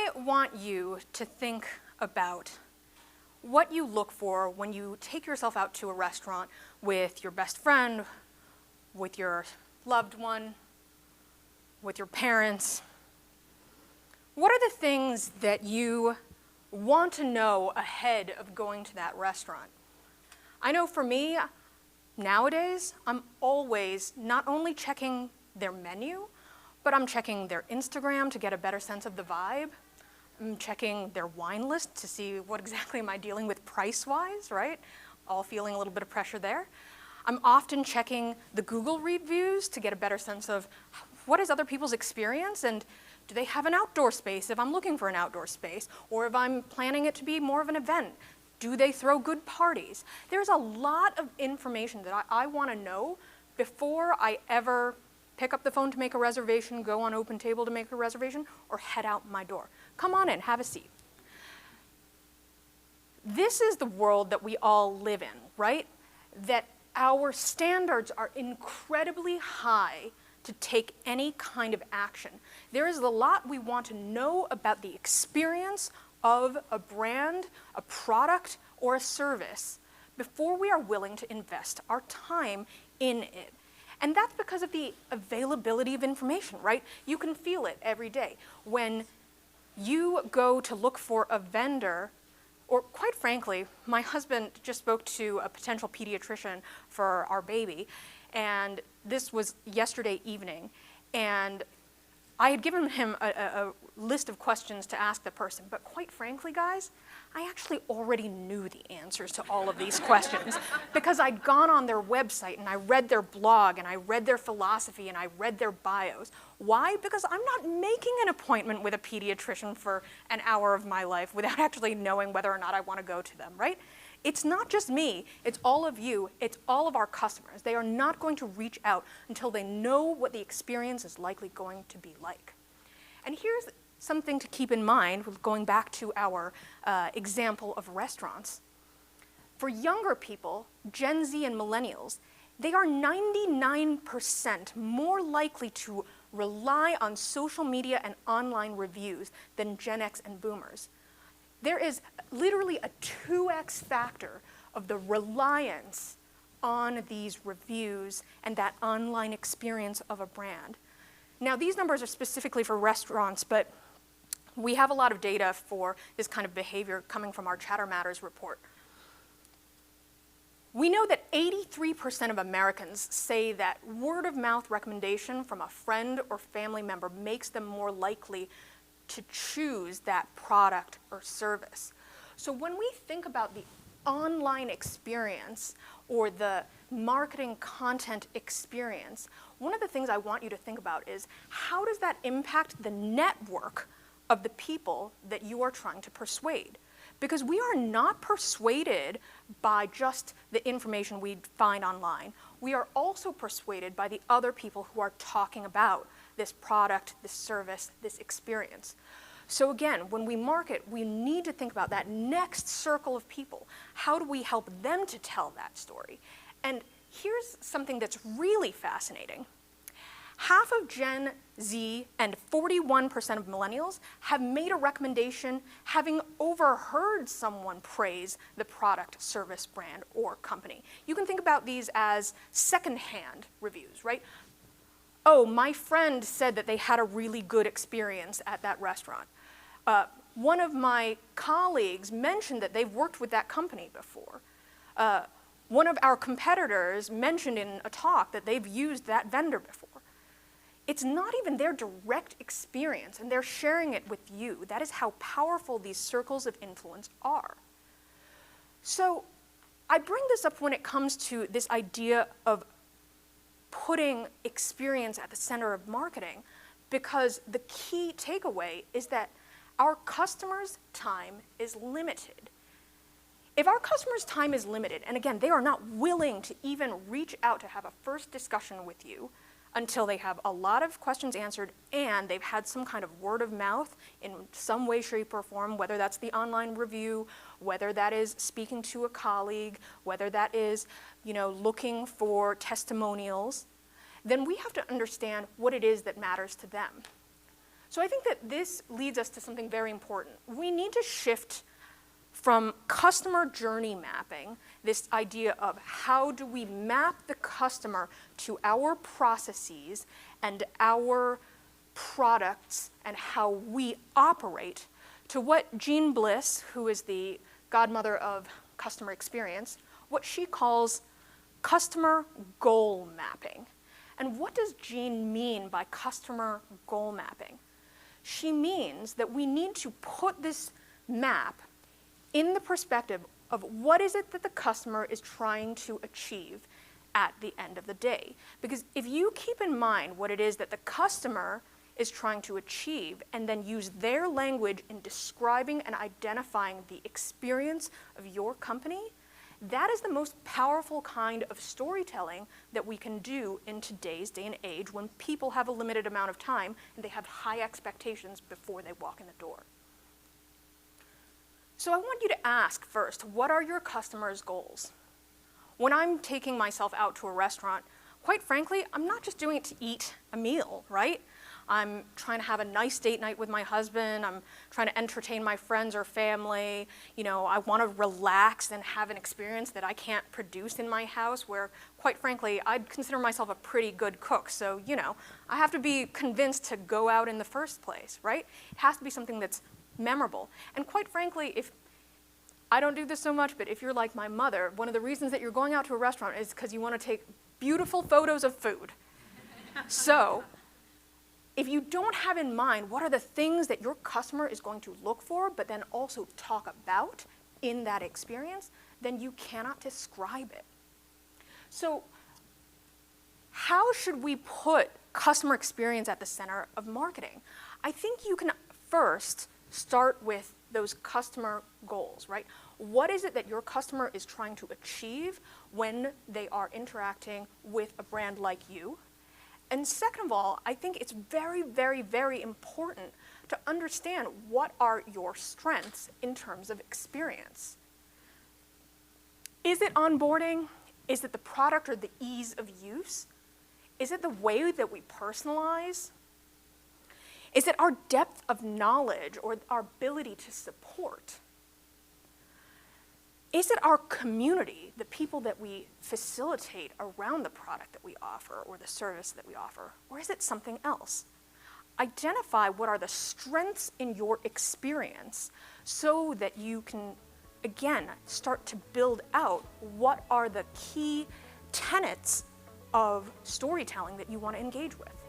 I want you to think about what you look for when you take yourself out to a restaurant with your best friend, with your loved one, with your parents. What are the things that you want to know ahead of going to that restaurant? I know for me, nowadays, I'm always not only checking their menu, but I'm checking their Instagram to get a better sense of the vibe. I'm checking their wine list to see what exactly am I dealing with price-wise, right? All feeling a little bit of pressure there. I'm often checking the Google reviews to get a better sense of what is other people's experience, and do they have an outdoor space if I'm looking for an outdoor space, or if I'm planning it to be more of an event. Do they throw good parties? There's a lot of information that I want to know before I ever pick up the phone to make a reservation, go on OpenTable to make a reservation, or head out my door. Come on in, have a seat. This is the world that we all live in, right? That our standards are incredibly high to take any kind of action. There is a lot we want to know about the experience of a brand, a product, or a service before we are willing to invest our time in it. And that's because of the availability of information, right? You can feel it every day. When you go to look for a vendor, or quite frankly, my husband just spoke to a potential pediatrician for our baby, and this was yesterday evening, and I had given him a list of questions to ask the person, but quite frankly, guys, I actually already knew the answers to all of these questions because I'd gone on their website and I read their blog and I read their philosophy and I read their bios. Why? Because I'm not making an appointment with a pediatrician for an hour of my life without actually knowing whether or not I want to go to them, right? It's not just me, it's all of you, it's all of our customers. They are not going to reach out until they know what the experience is likely going to be like. And here's something to keep in mind, going back to our example of restaurants. For younger people, Gen Z and millennials, they are 99% more likely to rely on social media and online reviews than Gen X and boomers. There is literally a 2x factor of the reliance on these reviews and that online experience of a brand. Now, these numbers are specifically for restaurants, but we have a lot of data for this kind of behavior coming from our Chatter Matters report. We know that 83% of Americans say that word-of-mouth recommendation from a friend or family member makes them more likely to choose that product or service. So when we think about the online experience or the marketing content experience, one of the things I want you to think about is how does that impact the network of the people that you are trying to persuade? Because we are not persuaded by just the information we find online. We are also persuaded by the other people who are talking about this product, this service, this experience. So again, when we market, we need to think about that next circle of people. How do we help them to tell that story? And here's something that's really fascinating. Half of Gen Z and 41% of millennials have made a recommendation having overheard someone praise the product, service, brand, or company. You can think about these as secondhand reviews, right? Oh, my friend said that they had a really good experience at that restaurant. One of my colleagues mentioned that they've worked with that company before. One of our competitors mentioned in a talk that they've used that vendor before. It's not even their direct experience, and they're sharing it with you. That is how powerful these circles of influence are. So I bring this up when it comes to this idea of putting experience at the center of marketing, because the key takeaway is that our customers' time is limited. If our customers' time is limited, and again, they are not willing to even reach out to have a first discussion with you until they have a lot of questions answered and they've had some kind of word of mouth in some way, shape, or form, whether that's the online review, whether that is speaking to a colleague, whether that is, looking for testimonials, then we have to understand what it is that matters to them. So I think that this leads us to something very important. We need to shift from customer journey mapping, this idea of how do we map the customer to our processes and our products and how we operate, to what Jean Bliss, who is the godmother of customer experience, what she calls customer goal mapping. And what does Jean mean by customer goal mapping? She means that we need to put this map in the perspective of what is it that the customer is trying to achieve at the end of the day. Because if you keep in mind what it is that the customer is trying to achieve and then use their language in describing and identifying the experience of your company, that is the most powerful kind of storytelling that we can do in today's day and age when people have a limited amount of time and they have high expectations before they walk in the door. So I want you to ask first, what are your customers' goals? When I'm taking myself out to a restaurant, quite frankly, I'm not just doing it to eat a meal, right? I'm trying to have a nice date night with my husband. I'm trying to entertain my friends or family. You know, I want to relax and have an experience that I can't produce in my house where, quite frankly, I'd consider myself a pretty good cook. So, you know, I have to be convinced to go out in the first place, right? It has to be something that's memorable. And quite frankly, if I don't do this so much, but if you're like my mother, one of the reasons that you're going out to a restaurant is because you want to take beautiful photos of food. So, if you don't have in mind what are the things that your customer is going to look for, but then also talk about in that experience, then you cannot describe it. So how should we put customer experience at the center of marketing? I think you can first start with those customer goals, right? What is it that your customer is trying to achieve when they are interacting with a brand like you? And second of all, I think it's very, very, very important to understand what are your strengths in terms of experience. Is it onboarding? Is it the product or the ease of use? Is it the way that we personalize? Is it our depth of knowledge or our ability to support? Is it our community, the people that we facilitate around the product that we offer or the service that we offer? Or is it something else? Identify what are the strengths in your experience so that you can, again, start to build out what are the key tenets of storytelling that you want to engage with.